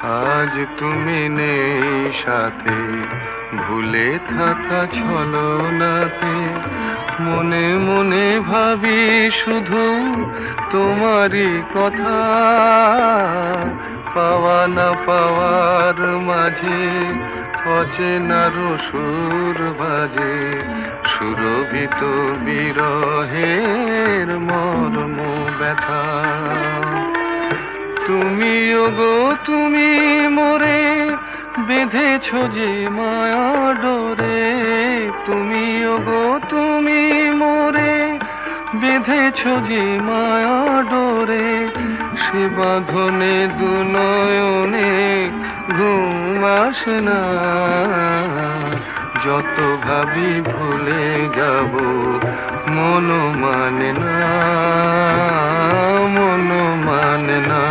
আজ তুমি নেই সাথে, ভুলে থাকা ছলনাতে মনে মনে ভাবি শুধু তোমারই কথা। পাওয়া না পাওয়ার মাঝে অচেনার সুর বাজে, সুরভিত বিরহের মর্ম ব্যথা। তুমি ওগো তুমি মোরে বেঁধেছ যে মায়া ডোরে, তুমি ওগো তুমি মোরে বেঁধেছ যে মায়া ডোরে, সে বাঁধনে দু নয়নে ঘুম আসে না। যত ভাবি ভুলে যাব মন মানে না, মন মানে না।